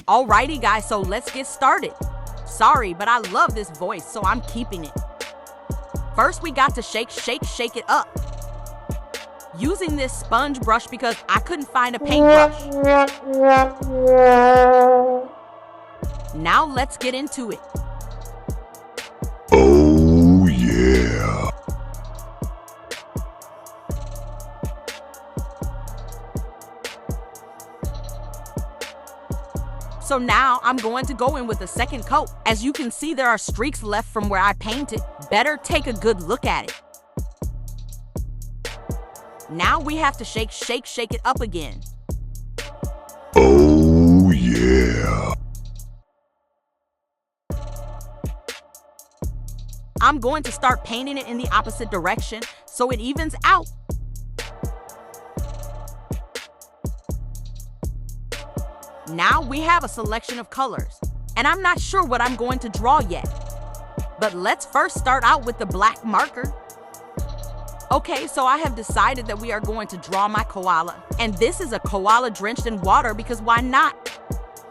Alrighty guys, so let's get started. Sorry, but I love this voice, so I'm keeping it. First, we got to shake it up. Using this sponge brush because I couldn't find a paintbrush. Now let's get into it. Oh yeah. So now I'm going to go in with a second coat. As you can see, there are streaks left from where I painted. Better take a good look at it. Now we have to shake it up again. Oh yeah. I'm going to start painting it in the opposite direction so it evens out. Now we have a selection of colors, and I'm not sure what I'm going to draw yet. But let's first start out with the black marker. Okay, so I have decided that we are going to draw my koala, and this is a koala drenched in water because why not?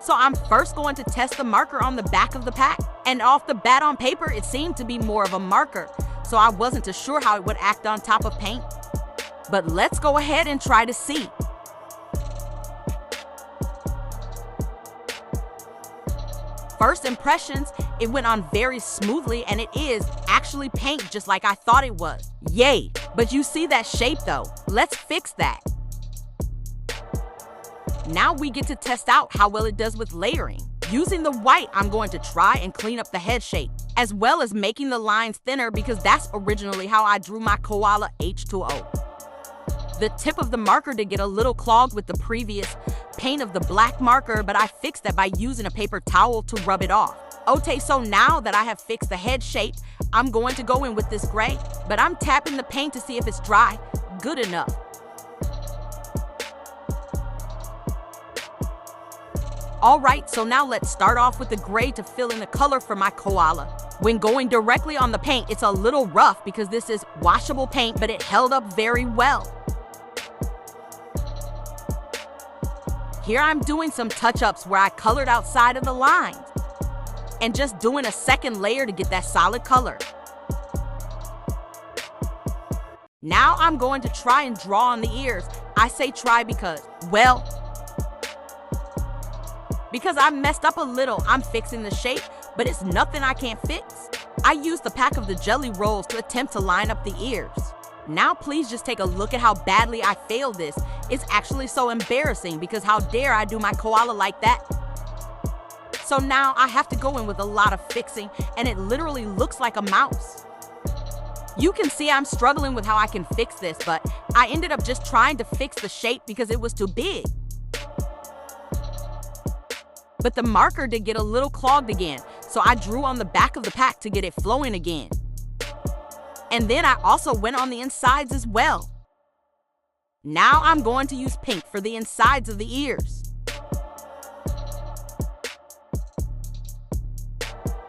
So I'm first going to test the marker on the back of the pack, and off the bat on paper it seemed to be more of a marker, so I wasn't too sure how it would act on top of paint. But let's go ahead and try to see. First impressions, it went on very smoothly, and it is actually paint just like I thought it was. Yay! But you see that shape though. Let's fix that. Now we get to test out how well it does with layering. Using the white, I'm going to try and clean up the head shape, as well as making the lines thinner because that's originally how I drew my koala H2O. The tip of the marker did get a little clogged with the previous paint of the black marker, but I fixed that by using a paper towel to rub it off. Okay, so now that I have fixed the head shape, I'm going to go in with this gray, but I'm tapping the paint to see if it's dry. Good enough. Alright, so now let's start off with the gray to fill in the color for my koala. When going directly on the paint, it's a little rough because this is washable paint, but it held up very well. Here I'm doing some touch-ups where I colored outside of the lines and just doing a second layer to get that solid color. Now I'm going to try and draw on the ears. I say try because I messed up a little. I'm fixing the shape, but it's nothing I can't fix. I used the pack of the jelly rolls to attempt to line up the ears. Now please just take a look at how badly I failed this. It's actually so embarrassing because how dare I do my koala like that? So now I have to go in with a lot of fixing, and it literally looks like a mouse. You can see I'm struggling with how I can fix this, but I ended up just trying to fix the shape because it was too big. But the marker did get a little clogged again, so I drew on the back of the pack to get it flowing again. And then I also went on the insides as well. Now I'm going to use pink for the insides of the ears.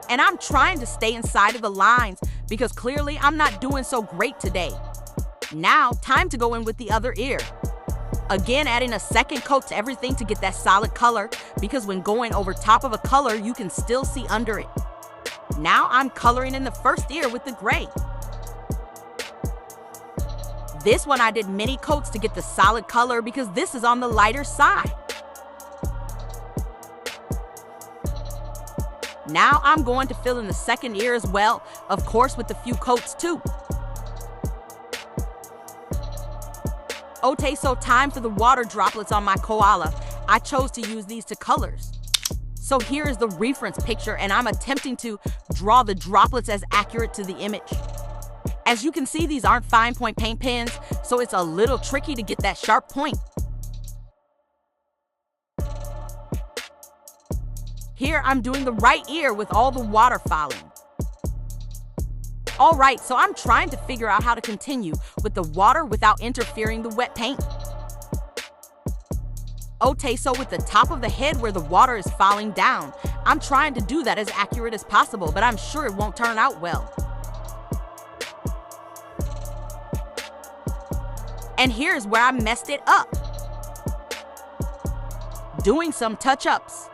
And I'm trying to stay inside of the lines because clearly I'm not doing so great today. Now, time to go in with the other ear. Again, adding a second coat to everything to get that solid color because when going over top of a color, you can still see under it. Now I'm coloring in the first ear with the gray. This one I did many coats to get the solid color because this is on the lighter side. Now I'm going to fill in the second ear as well, of course with a few coats too. Okay, so time for the water droplets on my koala. I chose to use these two colors. So here is the reference picture, and I'm attempting to draw the droplets as accurate to the image. As you can see, these aren't fine point paint pens, so it's a little tricky to get that sharp point. Here I'm doing the right ear with all the water falling. Alright, so I'm trying to figure out how to continue with the water without interfering the wet paint. Okay, so with the top of the head where the water is falling down, I'm trying to do that as accurate as possible, but I'm sure it won't turn out well. And here's where I messed it up. Doing some touch-ups.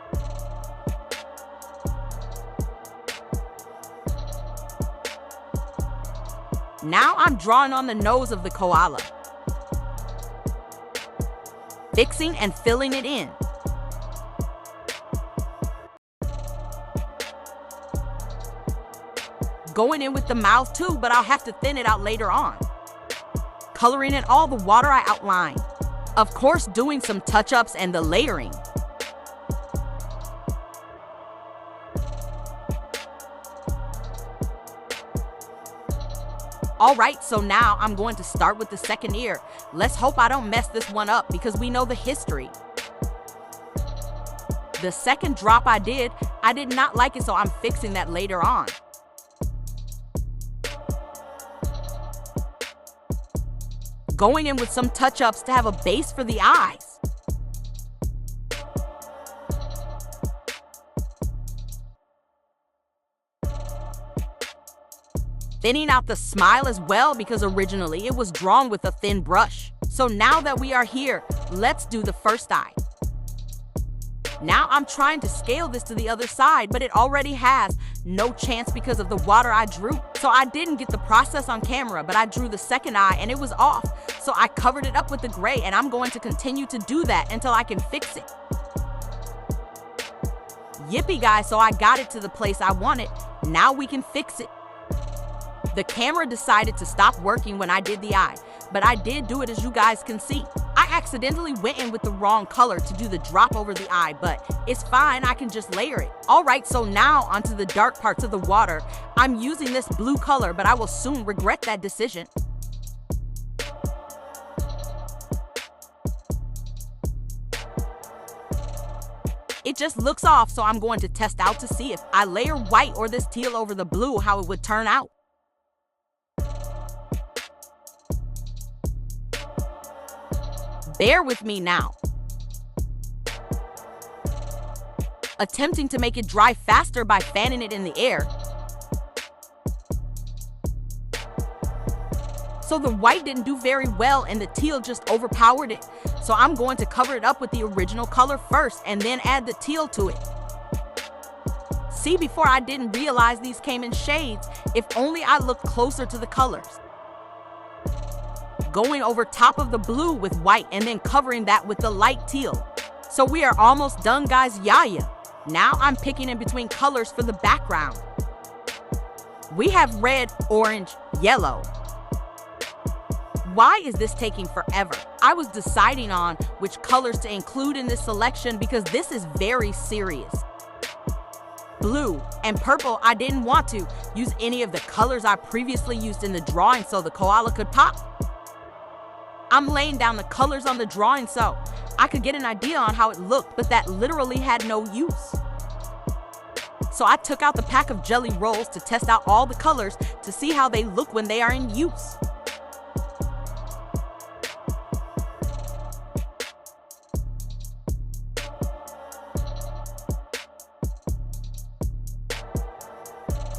Now I'm drawing on the nose of the koala, fixing and filling it in. Going in with the mouth too, but I'll have to thin it out later on. Coloring in all the water I outlined. Of course, doing some touch-ups and the layering. Alright, so now I'm going to start with the second ear. Let's hope I don't mess this one up because we know the history. The second drop I did not like it, so I'm fixing that later on. Going in with some touch-ups to have a base for the eyes. Thinning out the smile as well because originally it was drawn with a thin brush. So now that we are here, let's do the first eye. Now I'm trying to scale this to the other side, but it already has no chance because of the water I drew. So I didn't get the process on camera, but I drew the second eye and it was off. So I covered it up with the gray and I'm going to continue to do that until I can fix it. Yippee guys, so I got it to the place I wanted. Now we can fix it. The camera decided to stop working when I did the eye, but I did do it as you guys can see. I accidentally went in with the wrong color to do the drop over the eye, but it's fine, I can just layer it. Alright, so now onto the dark parts of the water. I'm using this blue color, but I will soon regret that decision. It just looks off, so I'm going to test out to see if I layer white or this teal over the blue, how it would turn out. Bear with me now. Attempting to make it dry faster by fanning it in the air. So the white didn't do very well and the teal just overpowered it. So I'm going to cover it up with the original color first and then add the teal to it. See, before I didn't realize these came in shades. If only I looked closer to the colors. Going over top of the blue with white and then covering that with the light teal. So we are almost done, guys. Yeah. Now I'm picking in between colors for the background. We have red, orange, yellow. Why is this taking forever? I was deciding on which colors to include in this selection because this is very serious. Blue and purple, I didn't want to use any of the colors I previously used in the drawing so the koala could pop. I'm laying down the colors on the drawing so I could get an idea on how it looked, but that literally had no use. So I took out the pack of jelly rolls to test out all the colors to see how they look when they are in use.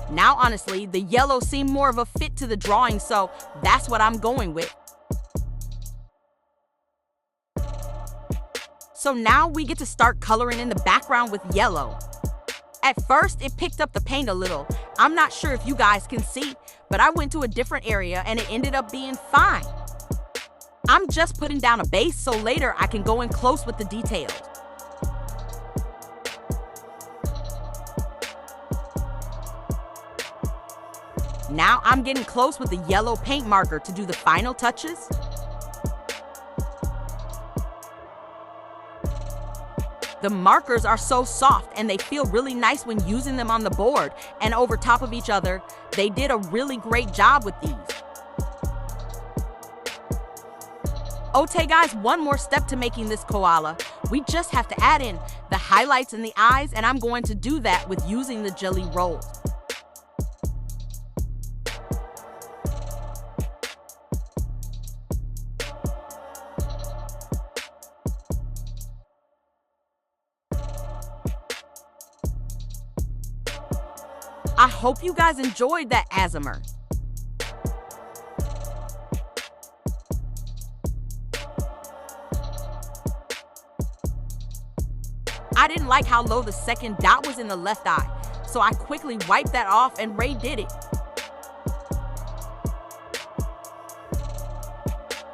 Now, honestly, the yellow seemed more of a fit to the drawing, so that's what I'm going with. So now we get to start coloring in the background with yellow. At first, it picked up the paint a little. I'm not sure if you guys can see, but I went to a different area and it ended up being fine. I'm just putting down a base so later I can go in close with the details. Now I'm getting close with the yellow paint marker to do the final touches. The markers are so soft and they feel really nice when using them on the board and over top of each other. They did a really great job with these. Okay guys, one more step to making this koala. We just have to add in the highlights in the eyes, and I'm going to do that with using the jelly rolls. I hope you guys enjoyed that ASMR. I didn't like how low the second dot was in the left eye, so I quickly wiped that off and redid it.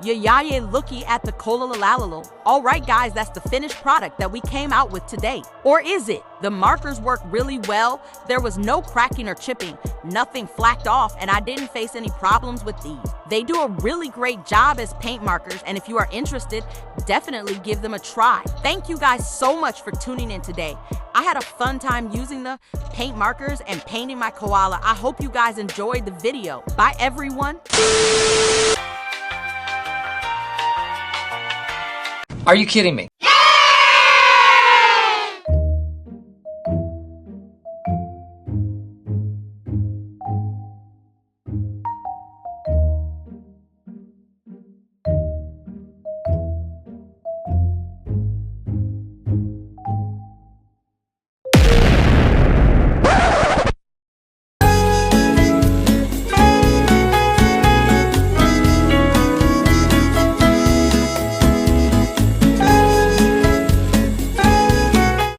Yayaye looky at the kolalalalo. All right, guys, that's the finished product that we came out with today. Or is it? The markers work really well. There was no cracking or chipping, nothing flacked off, and I didn't face any problems with these. They do a really great job as paint markers, and if you are interested, definitely give them a try. Thank you guys so much for tuning in today. I had a fun time using the paint markers and painting my koala. I hope you guys enjoyed the video. Bye, everyone. Are you kidding me?